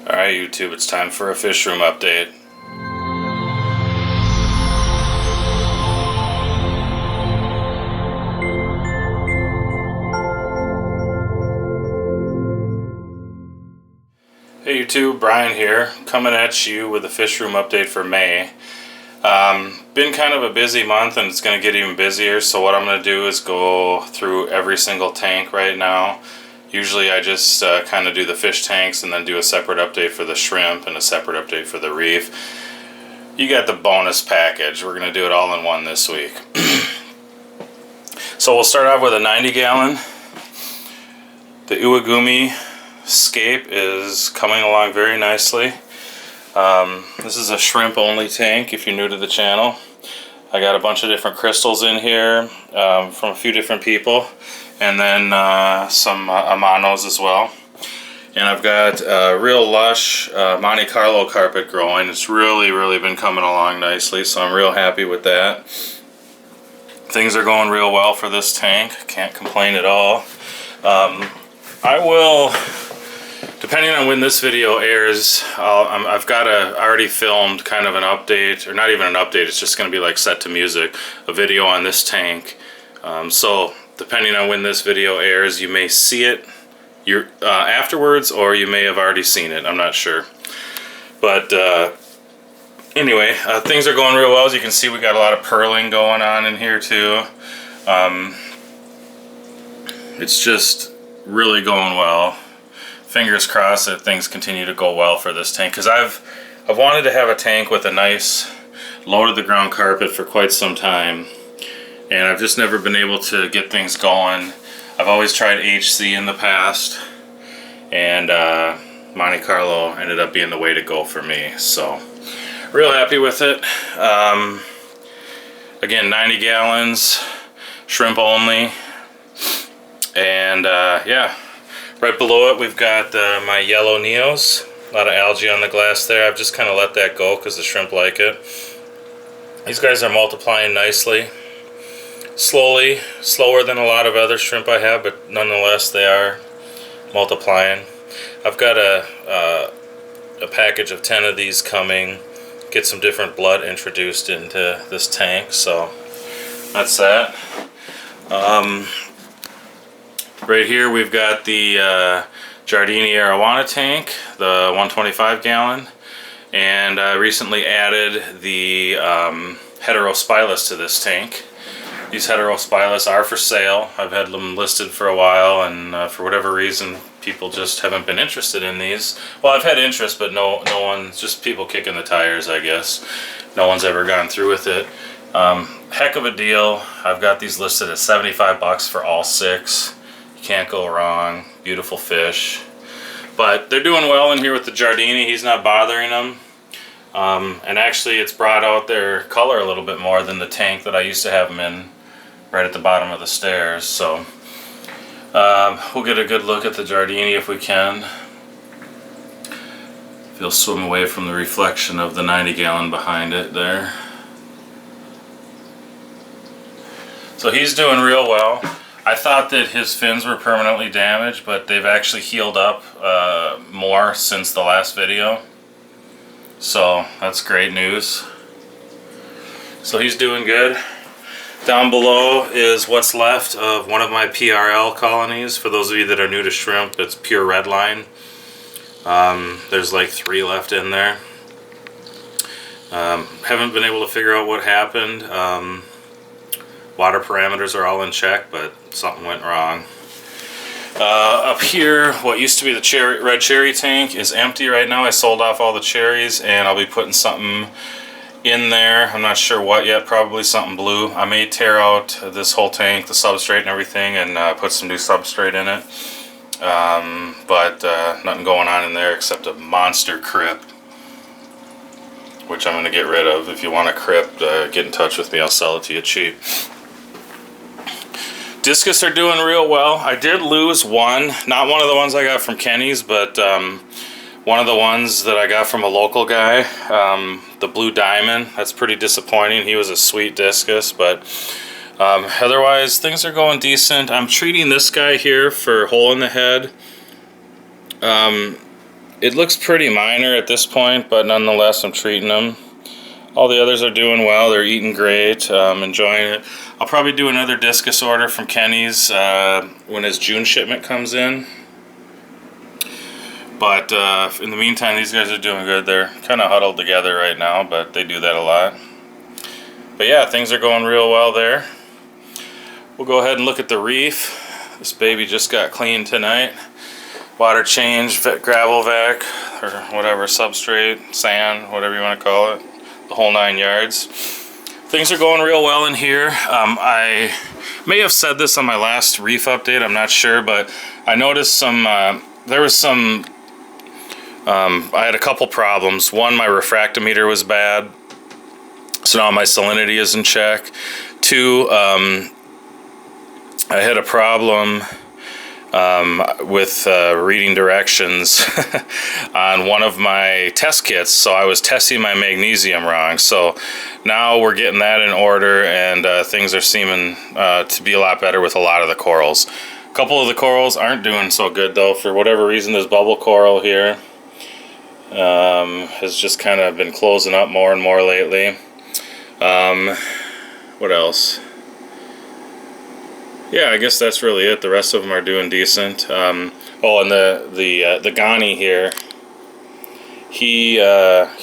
Alright YouTube, it's time for a fish room update. Hey YouTube, Brian here, coming at you with a fish room update for May. Been kind of a busy month and it's going to get even busier, so what I'm going to do is go through every single tank right now. Usually I just kind of do the fish tanks and then do a separate update for the shrimp and a separate update for the reef. You got the bonus package. We're going to do it all in one this week. So we'll start off with a 90-gallon. The Uwagumi Scape is coming along very nicely. This is a shrimp only tank if you're new to the channel. I got a bunch of different crystals in here from a few different people, and then some Amanos as well. And I've got real lush Monte Carlo carpet growing. It's really been coming along nicely, so I'm real happy with that. Things are going real well for this tank. Can't complain at all. I will, depending on when this video airs, I've got already filmed kind of an update, or not even an update, it's just going to be like set to music, a video on this tank. So depending on when this video airs, you may see it afterwards, or you may have already seen it, I'm not sure. But anyway, things are going real well. As you can see, we got a lot of purling going on in here too. It's just really going well. Fingers crossed that things continue to go well for this tank, because I've wanted to have a tank with a nice low to the ground carpet for quite some time, and I've just never been able to get things going. I've always tried HC in the past, and Monte Carlo ended up being the way to go for me, so real happy with it. Again, 90 gallons, shrimp only, and yeah. Right below it, we've got my yellow Neos. A lot of algae on the glass there. I've just kind of let that go because the shrimp like it. These guys are multiplying nicely. Slowly, slower than a lot of other shrimp I have, but nonetheless they are multiplying. I've got a package of 10 of these coming. Get some different blood introduced into this tank, so that's that. Right here we've got the Giardini Arowana tank, the 125 gallon, and I recently added the Heterospilus to this tank. These Heterospilus are for sale. I've had them listed for a while, and for whatever reason people just haven't been interested in these. Well, I've had interest, but no one, just people kicking the tires, I guess. No one's ever gone through with it. Heck of a deal. I've got these listed at 75 bucks for all 6. Can't go wrong. Beautiful fish. But they're doing well in here with the Giardini. He's not bothering them. And actually it's brought out their color a little bit more than the tank that I used to have them in right at the bottom of the stairs. So we'll get a good look at the Giardini if we can. If he'll swim away from the reflection of the 90 gallon behind it there. So he's doing real well. I thought that his fins were permanently damaged, but they've actually healed up more since the last video. So that's great news. So he's doing good. Down below is what's left of one of my PRL colonies. For those of you that are new to shrimp, it's pure red line. There's like 3 left in there. Haven't been able to figure out what happened. Water parameters are all in check, but something went wrong. Up here, what used to be the red cherry tank is empty right now. I sold off all the cherries, and I'll be putting something in there. I'm not sure what yet, probably something blue. I may tear out this whole tank, the substrate and everything, and put some new substrate in it. But nothing going on in there except a monster crypt, which I'm going to get rid of. If you want a crypt, get in touch with me. I'll sell it to you cheap. Discus are doing real well. I did lose one, not one of the ones I got from Kenny's, but one of the ones that I got from a local guy, the Blue Diamond. That's pretty disappointing. He was a sweet discus, but otherwise things are going decent. I'm treating this guy here for hole in the head. It looks pretty minor at this point, but nonetheless I'm treating them. All the others are doing well. They're eating great, enjoying it. I'll probably do another discus order from Kenny's when his June shipment comes in. But in the meantime, these guys are doing good. They're kind of huddled together right now, but they do that a lot. But yeah, things are going real well there. We'll go ahead and look at the Reef. This baby just got cleaned tonight. Water change, gravel vac, or whatever, substrate, sand, whatever you want to call it. The whole 9 yards. Things are going real well in here. I may have said this on my last Reef update, I'm not sure, but I noticed some, there was some, I had a couple problems. One, my refractometer was bad, so now my salinity is in check. Two, I had a problem with reading directions on one of my test kits, so I was testing my magnesium wrong. So now we're getting that in order, and things are seeming to be a lot better with a lot of the corals. A couple of the corals aren't doing so good though. For whatever reason, this bubble coral here has just kind of been closing up more and more lately. What else? Yeah, I guess that's really it. The rest of them are doing decent. Oh, and the Ghani here, he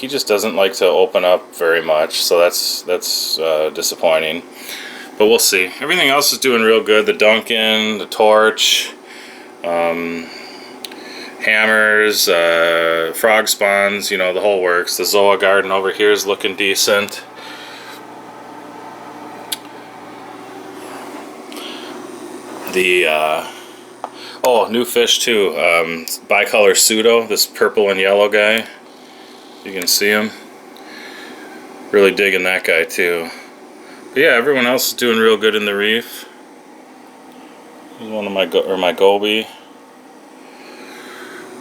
just doesn't like to open up very much, so that's disappointing. But we'll see. Everything else is doing real good. The Duncan, the Torch, hammers, frog spawns, you know, the whole works. The Zoa Garden over here is looking decent. The oh, new fish too, bicolor pseudo, this purple and yellow guy, you can see him. Really digging that guy too. But yeah, everyone else is doing real good in the Reef. Here's one of my goby.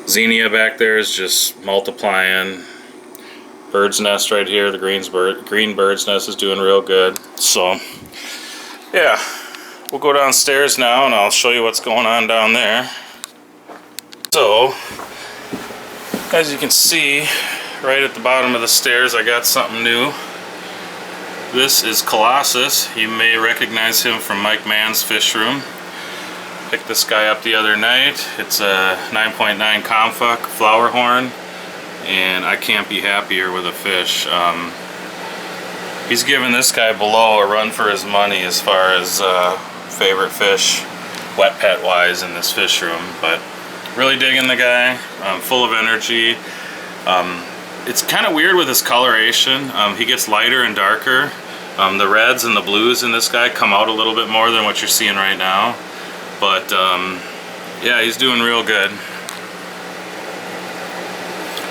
Xenia back there is just multiplying. Bird's nest right here, the green bird's nest is doing real good. So yeah. We'll go downstairs now and I'll show you what's going on down there. So, as you can see, right at the bottom of the stairs, I got something new. This is Colossus. You may recognize him from Mike Mann's fish room. Picked this guy up the other night. It's a 9.9 Comfuck flower horn, and I can't be happier with a fish. He's giving this guy below a run for his money as far as favorite fish, wet pet wise, in this fish room. But really digging the guy, full of energy. It's kind of weird with his coloration. He gets lighter and darker. The reds and the blues in this guy come out a little bit more than what you're seeing right now. But yeah, he's doing real good.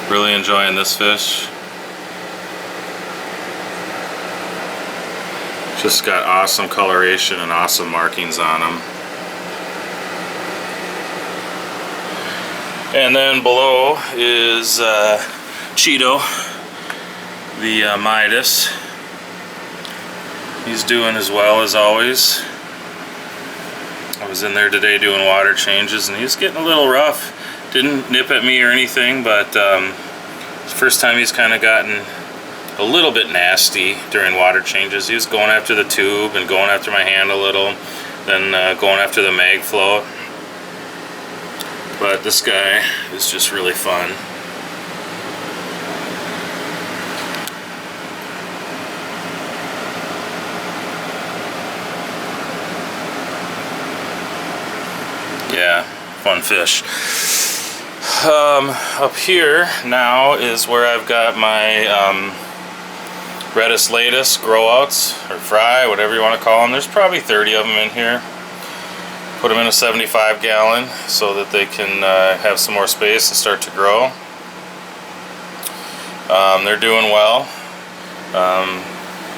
Really enjoying this fish. Just got awesome coloration and awesome markings on him. And then below is Cheeto, the Midas. He's doing as well as always. I was in there today doing water changes and he's getting a little rough. Didn't nip at me or anything, but it's the first time he's kind of gotten a little bit nasty during water changes. He was going after the tube and going after my hand a little, then going after the mag float. But this guy is just really fun. Yeah, fun fish. Up here now is where I've got my Redis Latus growouts, or fry, whatever you want to call them. There's probably 30 of them in here. Put them in a 75 gallon so that they can have some more space and start to grow. They're doing well.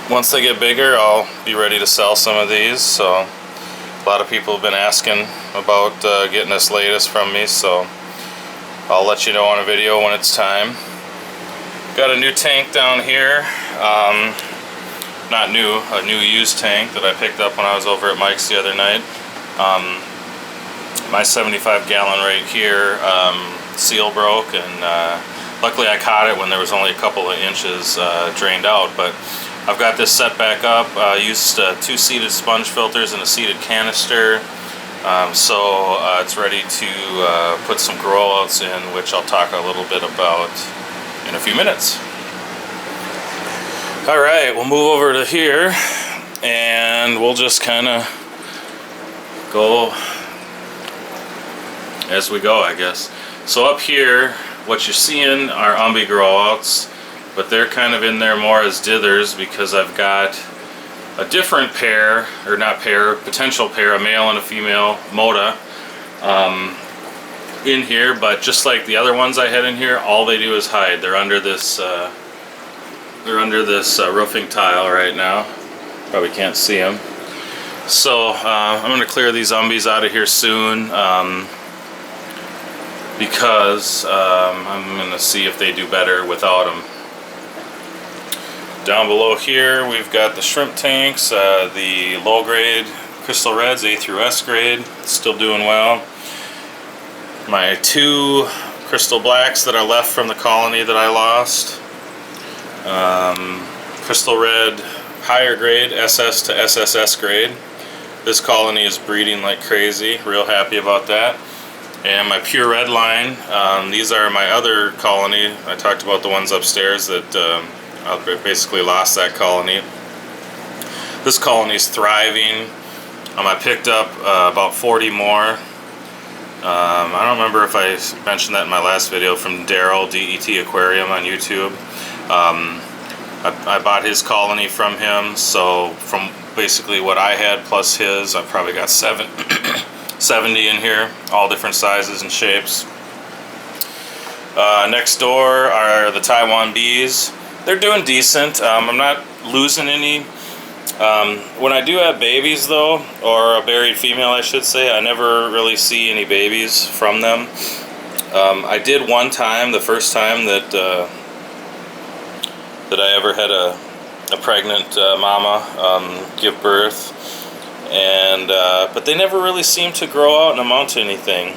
Once they get bigger, I'll be ready to sell some of these. So a lot of people have been asking about getting this Latus from me, so I'll let you know on a video when it's time. Got a new tank down here. Not new, a new used tank that I picked up when I was over at Mike's the other night. My 75 gallon right here seal broke, and luckily I caught it when there was only a couple of inches drained out. But I've got this set back up. Used 2 seated sponge filters and a seated canister. So it's ready to put some growouts in, which I'll talk a little bit about in a few minutes. Alright, we'll move over to here and we'll just kind of go as we go, I guess. So up here, what you're seeing are umbi growouts, but they're kind of in there more as dithers because I've got a different pair, or not pair, potential pair, a male and a female Moda in here. But just like the other ones I had in here, all they do is hide. They're under this roofing tile right now. Probably can't see them. So I'm going to clear these umbies out of here soon because I'm going to see if they do better without them. Down below here we've got the shrimp tanks, the low grade crystal reds, A through S grade, still doing well. My 2 crystal blacks that are left from the colony that I lost. Crystal red higher grade, SS to SSS grade. This colony is breeding like crazy, real happy about that. And my pure red line, these are my other colony. I talked about the ones upstairs that I basically lost that colony. This colony is thriving. I picked up about 40 more. I don't remember if I mentioned that in my last video from Daryl, DET Aquarium on YouTube. I bought his colony from him, so from basically what I had plus his, I've probably got 70 in here, all different sizes and shapes. Next door are the Taiwan bees. They're doing decent. I'm not losing any. When I do have babies though, or a buried female I should say, I never really see any babies from them. I did one time, the first time that that I ever had a pregnant mama give birth, and but they never really seemed to grow out and amount to anything.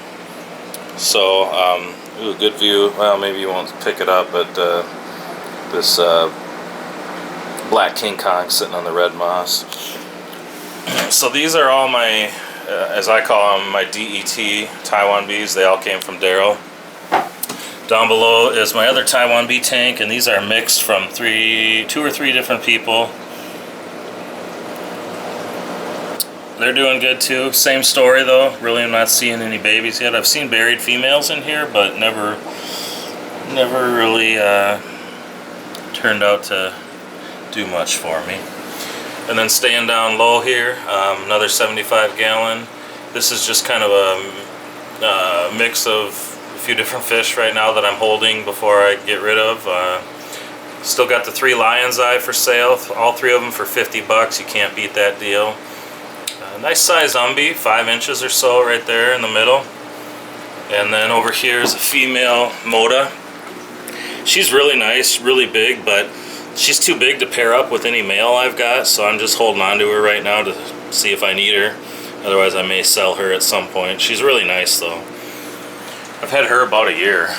So ooh, good view. Well, maybe you won't pick it up, but this black King Kong sitting on the red moss. So these are all my, as I call them, my DET Taiwan bees. They all came from Daryl. Down below is my other Taiwan bee tank, and these are mixed from 2 or 3 different people. They're doing good too. Same story though. Really, I'm not seeing any babies yet. I've seen buried females in here, but never really turned out to do much for me. And then staying down low here, another 75 gallon. This is just kind of a mix of a few different fish right now that I'm holding before I get rid of. Still got the 3 lion's eye for sale, all 3 of them for 50 bucks. You can't beat that deal. Nice size umbi, 5 inches or so right there in the middle. And then over here is a female Moda. She's really nice, really big, but she's too big to pair up with any male I've got, so I'm just holding on to her right now to see if I need her. Otherwise I may sell her at some point. She's really nice though. I've had her about a year.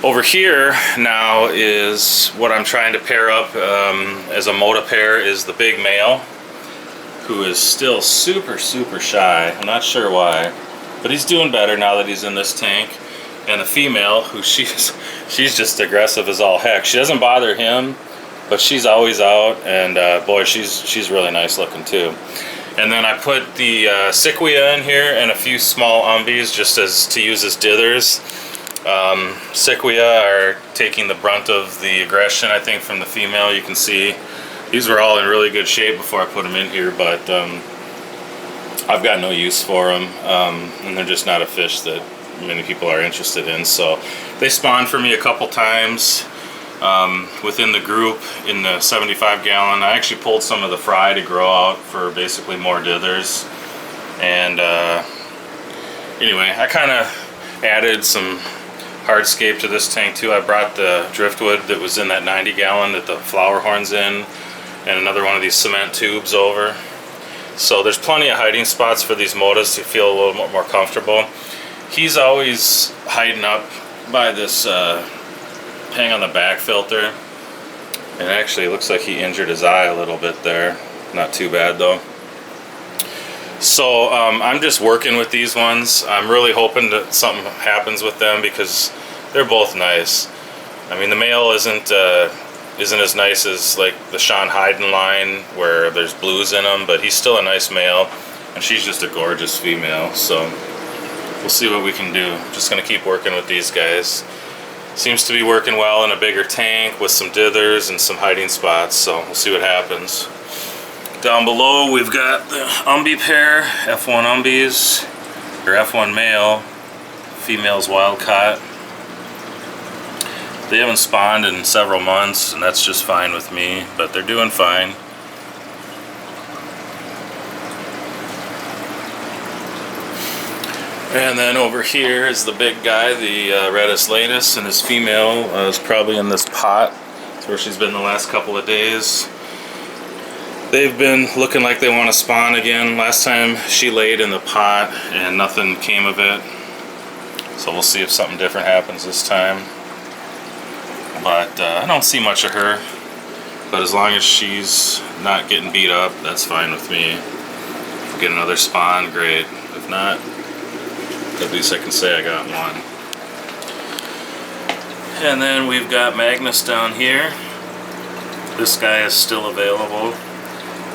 Over here now is what I'm trying to pair up as a Moda pair is the big male, who is still super shy. I'm not sure why, but he's doing better now that he's in this tank. And the female, who she's just aggressive as all heck. She doesn't bother him, but she's always out, and boy, she's really nice looking too. And then I put the Cichlid in here and a few small umbies just as to use as dithers. Cichlid are taking the brunt of the aggression, I think, from the female. You can see these were all in really good shape before I put them in here, but I've got no use for them, and they're just not a fish that many people are interested in. So they spawned for me a couple times within the group in the 75 gallon. I actually pulled some of the fry to grow out for basically more dithers. And anyway, I kind of added some hardscape to this tank too. I brought the driftwood that was in that 90 gallon that the flower horn's in, and another one of these cement tubes over. So there's plenty of hiding spots for these Modas to feel a little more comfortable. He's always hiding up by this hang on the back filter. And actually, it looks like he injured his eye a little bit there. Not too bad though. So I'm just working with these ones. I'm really hoping that something happens with them because they're both nice. I mean, the male isn't as nice as like the Sean Hayden line where there's blues in them, but he's still a nice male, and she's just a gorgeous female. So we'll see what we can do. Just gonna keep working with these guys. Seems to be working well in a bigger tank with some dithers and some hiding spots, so we'll see what happens. Down below we've got the Umbi pair, F1 Umbies, or F1 male, female's wild caught. They haven't spawned in several months, and that's just fine with me, but they're doing fine. And then over here is the big guy, the Redis Lanus, and his female is probably in this pot. That's where she's been the last couple of days. They've been looking like they want to spawn again. Last time she laid in the pot and nothing came of it. So we'll see if something different happens this time. But I don't see much of her. But as long as she's not getting beat up, that's fine with me. If we get another spawn, great. If not, at least I can say I got one. And then we've got Magnus down here. This guy is still available.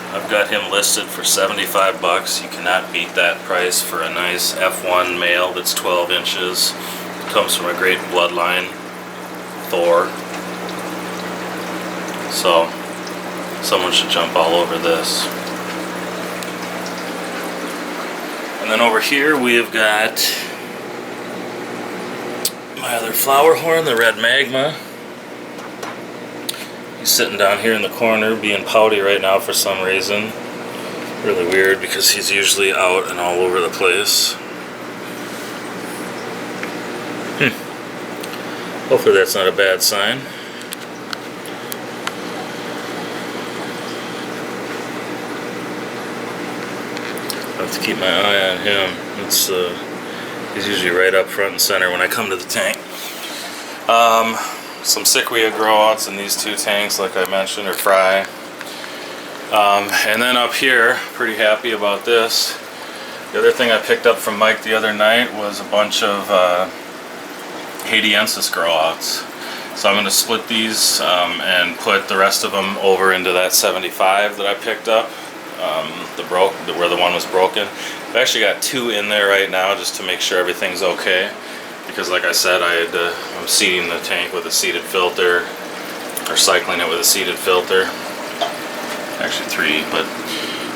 I've got him listed for 75 bucks. You cannot beat that price for a nice F1 male that's 12 inches. Comes from a great bloodline, Thor. So, someone should jump all over this. And then over here we have got my other flower horn, the red magma. He's sitting down here in the corner being pouty right now for some reason. Really weird because he's usually out and all over the place. Hopefully that's not a bad sign. I have to keep my eye on him. It's he's usually right up front and center when I come to the tank. Some Cichlid growouts in these two tanks, like I mentioned, or fry. And then up here, pretty happy about this. The other thing I picked up from Mike the other night was a bunch of Haitiensis growouts. So I'm going to split these and put the rest of them over into that 75 that I picked up. Where the one was broken. I've actually got two in there right now just to make sure everything's okay. Because like I said, I'm seeding the tank with a seeded filter, or cycling it with a seeded filter. Actually three, but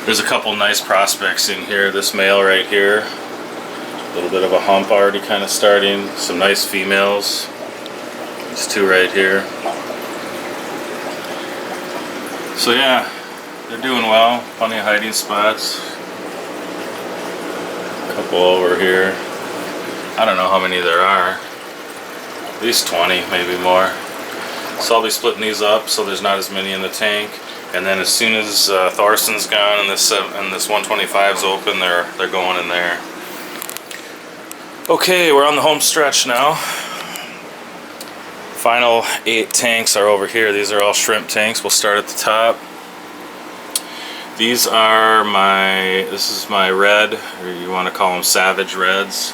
there's a couple nice prospects in here. This male right here, a little bit of a hump already kind of starting. Some nice females. These two right here. So yeah, they're doing well. Plenty of hiding spots. A couple over here. I don't know how many there are. At least 20, maybe more. So I'll be splitting these up so there's not as many in the tank. And then as soon as Thorson's gone and this 125's open, they're going in there. Okay, we're on the home stretch now. Final 8 tanks are over here. These are all shrimp tanks. We'll start at the top. These are this is my red, or you want to call them Savage Reds.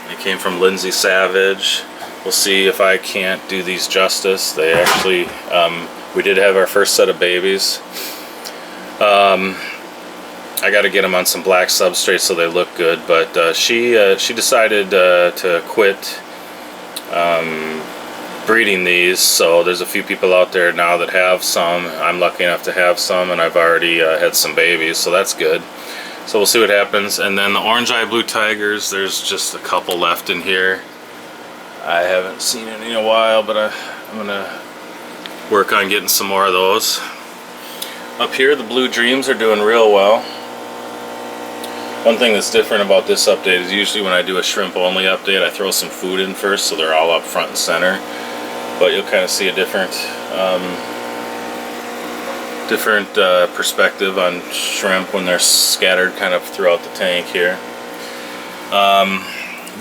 They came from Lindsay Savage. We'll see if I can't do these justice. They actually, we did have our first set of babies. I got to get them on some black substrate so they look good, but she decided to quit breeding these, so there's a few people out there now that have some. I'm lucky enough to have some, and I've already had some babies, so that's good. So we'll see what happens. And then the orange eye blue tigers, there's just a couple left in here. I haven't seen any in a while, but I'm gonna work on getting some more of those. Up here, the blue dreams are doing real well. One thing that's different about this update is usually when I do a shrimp only update, I throw some food in first so they're all up front and center. But you'll kind of see a different perspective on shrimp when they're scattered kind of throughout the tank here.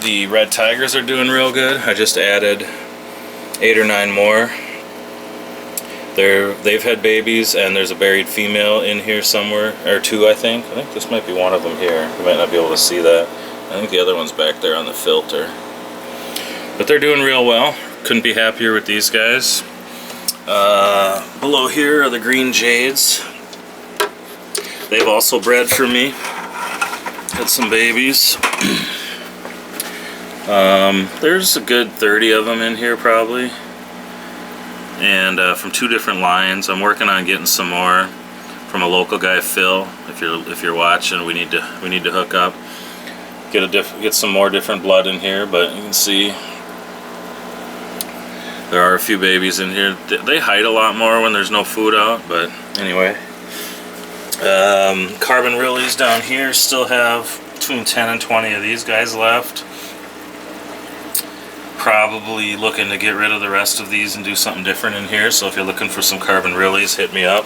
The red tigers are doing real good. I just added 8 or 9 more. They've had babies, and there's a buried female in here somewhere, or 2 I think. I think this might be one of them here. You might not be able to see that. I think the other one's back there on the filter. But they're doing real well. Couldn't be happier with these guys. Below here are the green jades. They've also bred for me. Had some babies. There's a good 30 of them in here probably. And from 2 different lines. I'm working on getting some more from a local guy, Phil. If you're watching, we need to hook up. Get some more different blood in here, but you can see there are a few babies in here. They hide a lot more when there's no food out, but anyway. Carbon Rillies down here still have between 10 and 20 of these guys left. Probably looking to get rid of the rest of these and do something different in here, so if you're looking for some Carbon Rillies, hit me up.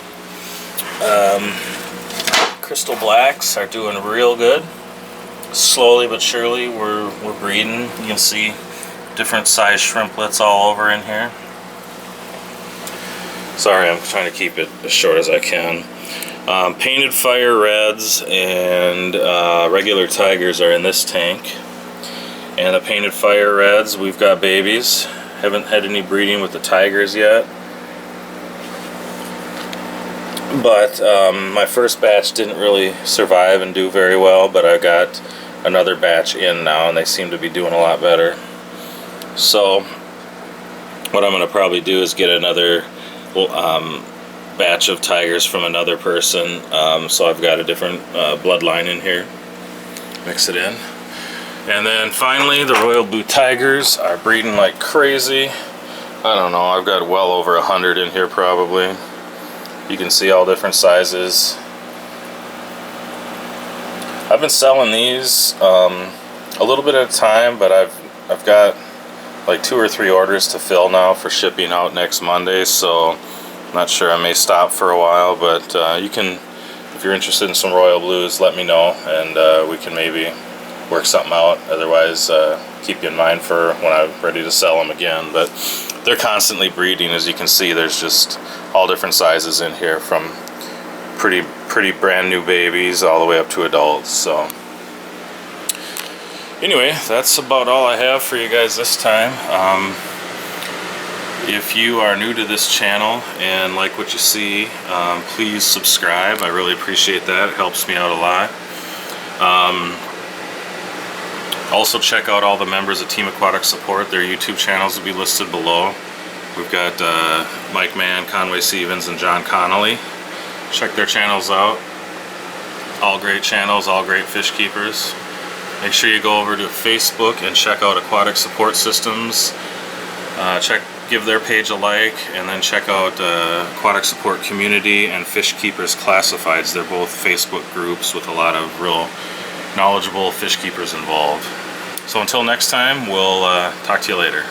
Crystal Blacks are doing real good. Slowly but surely we're breeding. You can see different size shrimplets all over in here. Sorry, I'm trying to keep it as short as I can. Painted Fire Reds and regular Tigers are in this tank. And the Painted Fire Reds, we've got babies. Haven't had any breeding with the Tigers yet. But my first batch didn't really survive and do very well, but I got another batch in now and they seem to be doing a lot better. So what I'm going to probably do is get another batch of Tigers from another person. So I've got a different bloodline in here. Mix it in. And then finally, the Royal Blue Tigers are breeding like crazy. I don't know, I've got well over 100 in here probably. You can see all different sizes. I've been selling these a little bit at a time, but I've got like 2 or 3 orders to fill now for shipping out next Monday, so I'm not sure, I may stop for a while, but you can, if you're interested in some Royal Blues, let me know, and we can maybe work something out. Otherwise, keep you in mind for when I'm ready to sell them again. But they're constantly breeding. As you can see, there's just all different sizes in here, from pretty brand new babies all the way up to adults. So anyway, that's about all I have for you guys this time. If you are new to this channel and like what you see, please subscribe. I really appreciate that. It helps me out a lot. Also check out all the members of Team Aquatic Support. Their YouTube channels will be listed below. We've got Mike Mann, Conway Stevens, and John Connolly. Check their channels out. All great channels, all great fish keepers. Make sure you go over to Facebook and check out Aquatic Support Systems. Give their page a like, and then check out Aquatic Support Community and Fish Keepers Classifieds. They're both Facebook groups with a lot of real knowledgeable fish keepers involved. So until next time, we'll talk to you later.